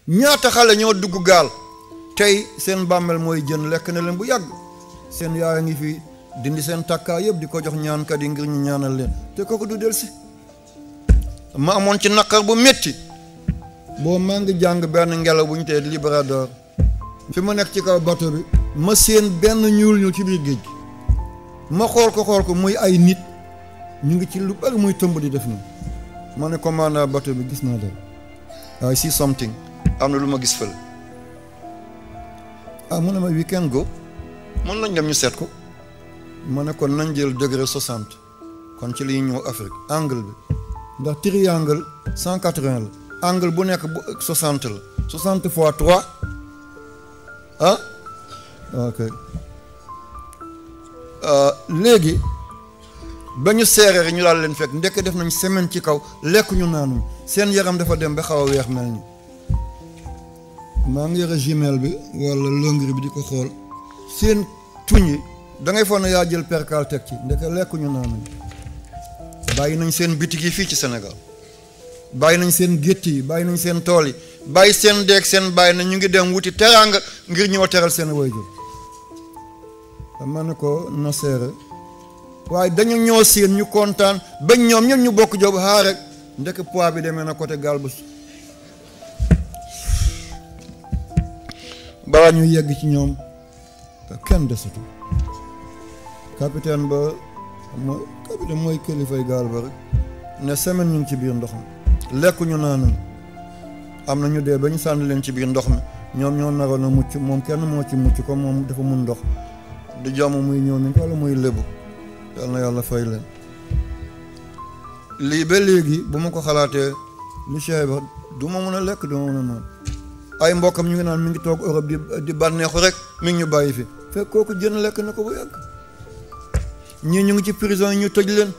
ñaata xale ñoo dugg gaal tey seen bàmmeel mooy jën lekk na leen bu yàgg seen yaay a ngi fi dindi seen takkaa yëpp di ko jox ñaankat yi ngir ñu ñaanal leen te kooku du del si ma amoon ci naqar bu métti boo maa ngi jàng benn ngelaw bu ñu tee Libérador fi ma nekk ci kaw bateau bi ma seen benn ñuul ci biir géej gi ma xool ko muy ay nit ñu ngi ci lu bari muy tëmb di def nii ma ne commandant bateau bi gis naa leen I see something am na lu ma gis fële mu ne ma we can go mën nañ dem ñu seet ko ma ne kon nañ jël degré 60 kon ci li ñëw Afrique angle bi ndax triangle 180 la angle bu nekk bu 60 la 60 fois 3 ah ok léegi ba ñu seeree ñu daal leen fekk ndekk def nañ semaine ci kaw lekk ñu naanuñ seen yaram dafa dem ba xaw a weex mel ni maa ngi yore jumelle bi wala longri bi di ko xool seen tuñ yi da ngay foog ne yaa jël percal teg ci ndekk lekk ñu naanuñ bàyyi nañ seen bitig yi fii ci Sénégal bàyyi nañ seen gétt yi bàyyi nañ seen tool yi bàyyi seen deeg seen bàyyi na ñu ngi dem wuti teraanga ngir ñëw teral seen waajur ma ne ko na seere waaye dañu ñoo seen ñu kontaan bañ ñoom ñun ñu bokk job xaar rek ndekk poids bi demee na côté gaal ba balaa ñu yegg ci ñoom kenn desatu capitaine ba capitaine mooy kilifay gaal ba rek ne semaine ñu ngi ci biir ndox mi lekkuñu naanuñ am na ñu dee ba ñu sànni leen ci biir ndox mi ñoom ñoo naroon a mucc moom kenn moo ci mucc comme moom dafa mun ndox di jàmm muy ñëw nañ wala muy lébu yal na yàlla fay leen lii ba léegi bu ma ko xalaatee li Cheikh ba du ma mën a lekk du ma mën a naan ay mbokkam ñu ngi naan mi ngi toog Europe di bànneexu rek mi ngi ñu bàyyi fi fekk kooku jën lekk na ko bu yàgg ñii ñu ngi ci prison yi ñu tëj leen